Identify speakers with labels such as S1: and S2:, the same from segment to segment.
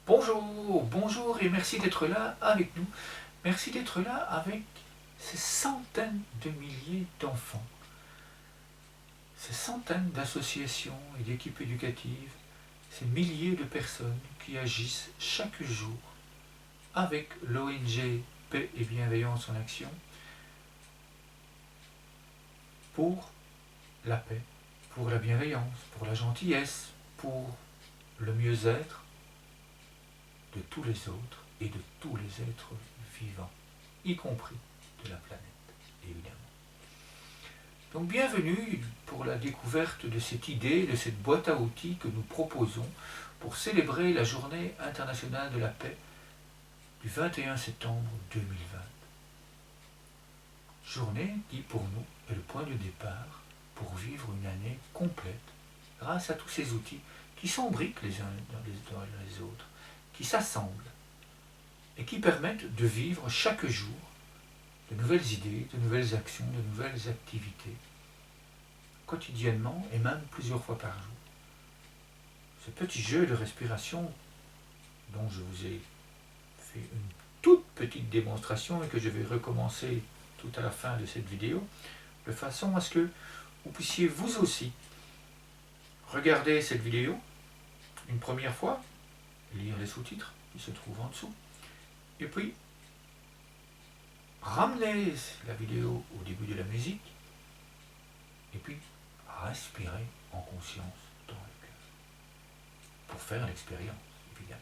S1: Bonjour, bonjour et merci d'être là avec nous. Merci d'être là avec ces centaines de milliers d'enfants, ces centaines d'associations et d'équipes éducatives, ces milliers de personnes qui agissent chaque jour avec l'ONG Paix et Bienveillance en Action pour la paix, pour la bienveillance, pour la gentillesse, pour le mieux-être de tous les autres et de tous les êtres vivants, y compris de la planète, évidemment. Donc bienvenue pour la découverte de cette idée, de cette boîte à outils que nous proposons pour célébrer la Journée internationale de la paix du 21 septembre 2020. Journée qui, pour nous, est le point de départ pour vivre une année complète grâce à tous ces outils qui s'embriquent les uns dans les autres, qui s'assemblent et qui permettent de vivre chaque jour de nouvelles idées, de nouvelles actions, de nouvelles activités, quotidiennement et même plusieurs fois par jour. Ce petit jeu de respiration dont je vous ai fait une toute petite démonstration et que je vais recommencer tout à la fin de cette vidéo, de façon à ce que vous puissiez vous aussi regarder cette vidéo une première fois, lire les sous-titres qui se trouvent en dessous, et puis ramener la vidéo au début de la musique, et puis respirer en conscience dans le cœur, pour faire l'expérience, évidemment.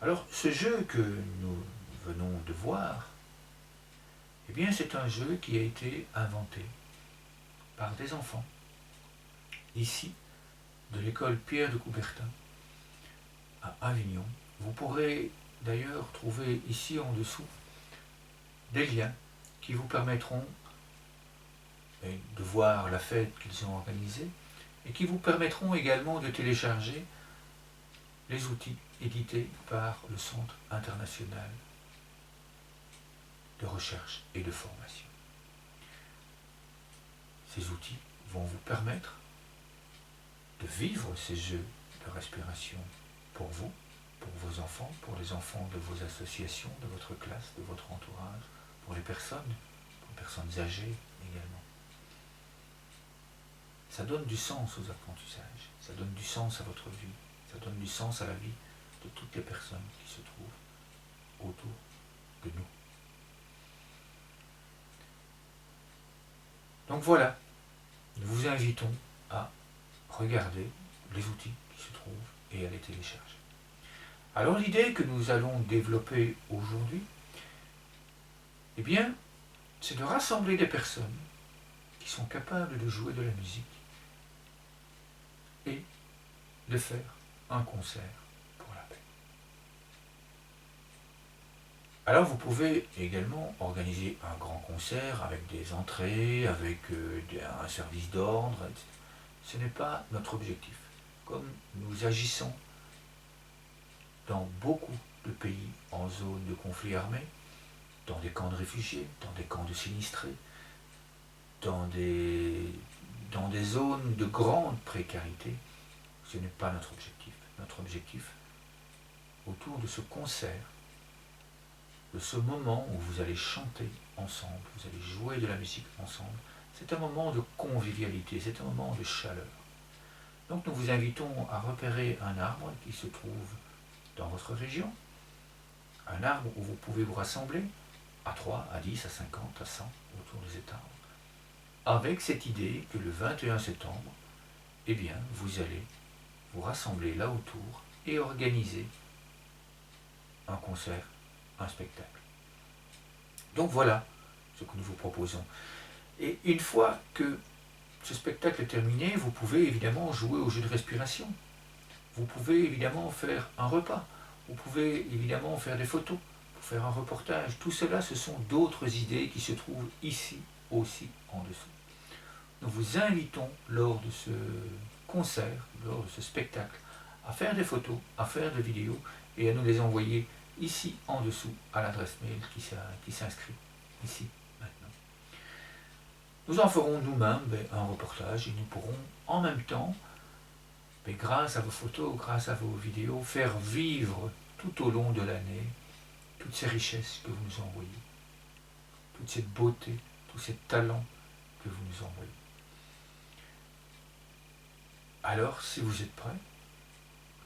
S1: Alors, ce jeu que nous venons de voir, eh bien, c'est un jeu qui a été inventé par des enfants, ici, de l'école Pierre de Coubertin, à Avignon. Vous pourrez d'ailleurs trouver ici en dessous des liens qui vous permettront de voir la fête qu'ils ont organisée et qui vous permettront également de télécharger les outils édités par le Centre international de recherche et de formation. Ces outils vont vous permettre de vivre ces jeux de respiration pour vous, pour vos enfants, pour les enfants de vos associations, de votre classe, de votre entourage, pour les personnes âgées également. Ça donne du sens aux apprentissages, ça donne du sens à votre vie, ça donne du sens à la vie de toutes les personnes qui se trouvent autour de nous. Donc voilà, nous vous invitons à regarder les outils qui se trouvent et à les télécharger. Alors l'idée que nous allons développer aujourd'hui, eh bien, c'est de rassembler des personnes qui sont capables de jouer de la musique et de faire un concert pour la paix. Alors vous pouvez également organiser un grand concert avec des entrées, avec un service d'ordre, etc. Ce n'est pas notre objectif. Comme nous agissons dans beaucoup de pays en zone de conflit armé, dans des camps de réfugiés, dans des camps de sinistrés, dans des zones de grande précarité, ce n'est pas notre objectif. Notre objectif, autour de ce concert, de ce moment où vous allez chanter ensemble, vous allez jouer de la musique ensemble, c'est un moment de convivialité, c'est un moment de chaleur. Donc nous vous invitons à repérer un arbre qui se trouve dans votre région, un arbre où vous pouvez vous rassembler à 3, à 10, à 50, à 100 autour de cet arbre, avec cette idée que le 21 septembre, eh bien, vous allez vous rassembler là autour et organiser un concert, un spectacle. Donc voilà ce que nous vous proposons. Et une fois que ce spectacle est terminé, vous pouvez évidemment jouer au jeu de respiration. Vous pouvez évidemment faire un repas. Vous pouvez évidemment faire des photos, pour faire un reportage. Tout cela, ce sont d'autres idées qui se trouvent ici aussi en dessous. Nous vous invitons lors de ce concert, lors de ce spectacle, à faire des photos, à faire des vidéos et à nous les envoyer ici en dessous à l'adresse mail qui s'inscrit ici maintenant. Nous en ferons nous-mêmes un reportage et nous pourrons en même temps mais grâce à vos photos, grâce à vos vidéos, faire vivre tout au long de l'année toutes ces richesses que vous nous envoyez, toute cette beauté, tous ces talents que vous nous envoyez. Alors, si vous êtes prêts,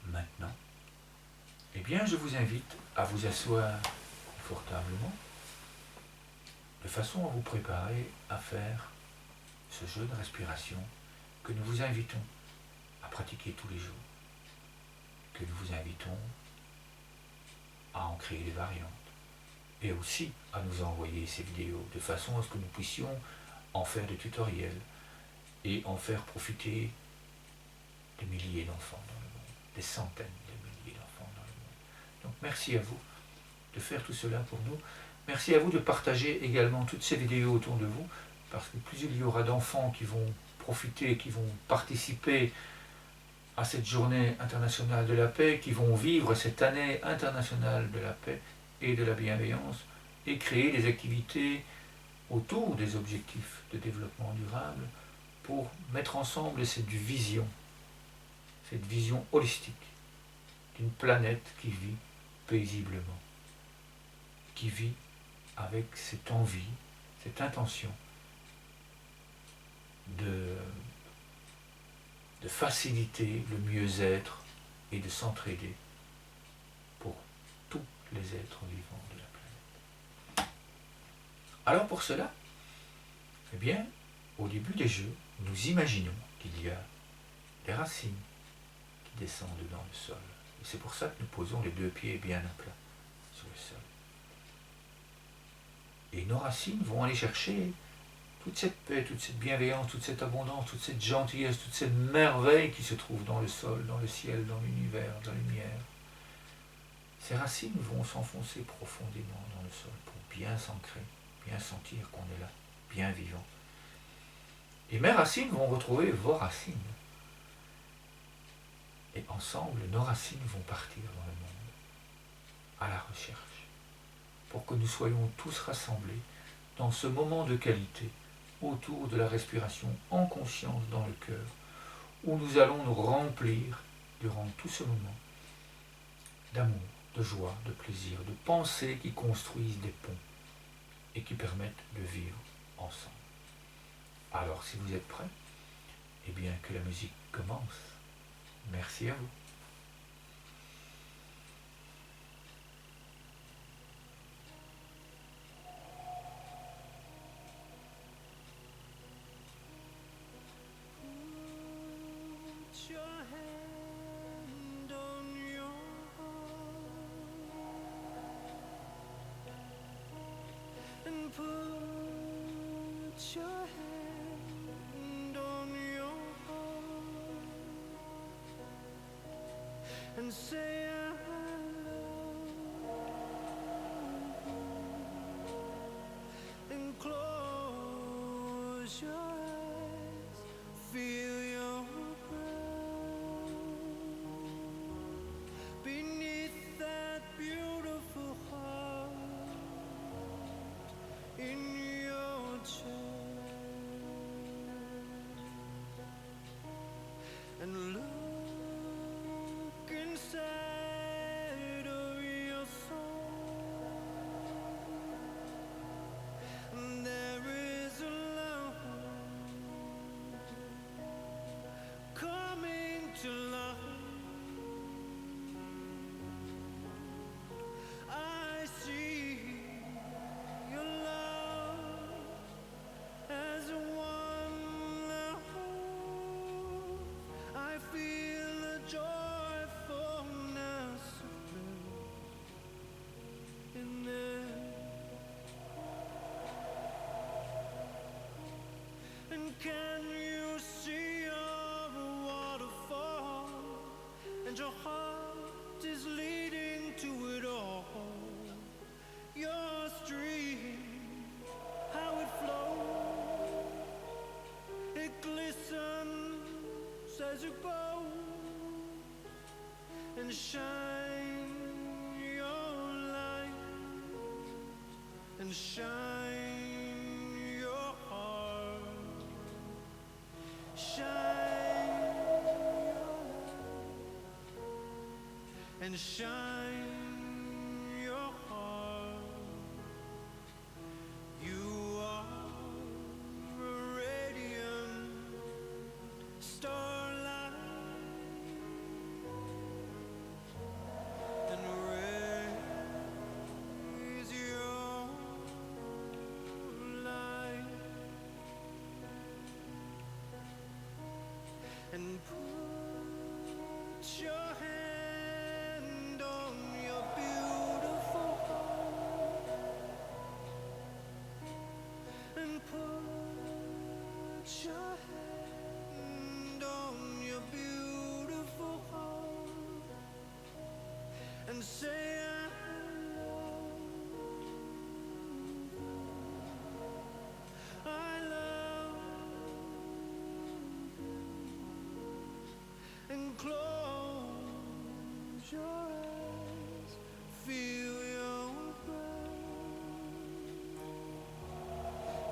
S1: maintenant, eh bien, je vous invite à vous asseoir confortablement, de façon à vous préparer à faire ce jeu de respiration que nous vous invitons à pratiquer tous les jours, que nous vous invitons à en créer des variantes, et aussi à nous envoyer ces vidéos, de façon à ce que nous puissions en faire des tutoriels et en faire profiter des milliers d'enfants dans le monde, des centaines de milliers d'enfants dans le monde. Donc merci à vous de faire tout cela pour nous. Merci à vous de partager également toutes ces vidéos autour de vous, parce que plus il y aura d'enfants qui vont profiter, qui vont participer à cette journée internationale de la paix, qui vont vivre cette année internationale de la paix et de la bienveillance, et créer des activités autour des objectifs de développement durable pour mettre ensemble cette vision holistique d'une planète qui vit paisiblement, qui vit avec cette envie, cette intention de faciliter le mieux-être et de s'entraider pour tous les êtres vivants de la planète. Alors pour cela, eh bien, au début des jeux, nous imaginons qu'il y a des racines qui descendent dans le sol. Et c'est pour ça que nous posons les deux pieds bien à plat sur le sol. Et nos racines vont aller chercher toute cette paix, toute cette bienveillance, toute cette abondance, toute cette gentillesse, toute cette merveille qui se trouve dans le sol, dans le ciel, dans l'univers, dans la lumière. Ces racines vont s'enfoncer profondément dans le sol pour bien s'ancrer, bien sentir qu'on est là, bien vivant. Et mes racines vont retrouver vos racines. Et ensemble, nos racines vont partir dans le monde, à la recherche, pour que nous soyons tous rassemblés dans ce moment de qualité, autour de la respiration en conscience dans le cœur, où nous allons nous remplir durant tout ce moment d'amour, de joie, de plaisir, de pensées qui construisent des ponts et qui permettent de vivre ensemble. Alors si vous êtes prêts, eh bien que la musique commence. Merci à vous.
S2: Put your hand on your heart and say I love you. And close your eyes, feel your breath beneath that beautiful heart in your chest, and look inside of your soul, and there is a love coming to life. I see your love as one love. I feel a joyfulness in there. And can you see a waterfall? And your heart is leading to it all. Your stream, how it flows, it glistens as you go, and shine your light, and shine your heart, shine your light. and shine your heart. You are a radiant starlight, and raise your light and put your hand on your beautiful heart and put your hand on your beautiful heart and say I love you, and close your eyes, feel your breath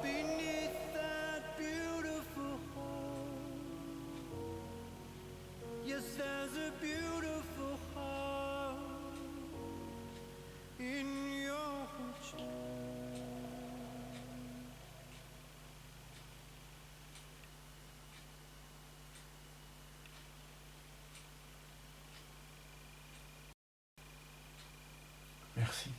S2: beneath that beautiful heart. Yes, there's a beautiful heart in your chest.
S1: Merci.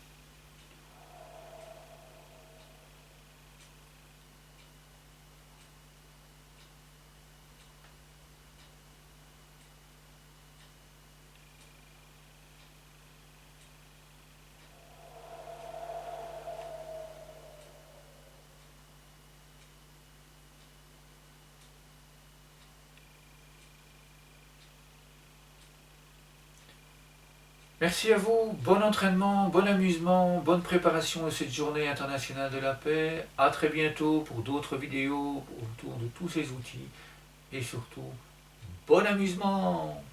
S1: Merci à vous, bon entraînement, bon amusement, bonne préparation de cette journée internationale de la paix. À très bientôt pour d'autres vidéos autour de tous ces outils et surtout, bon amusement!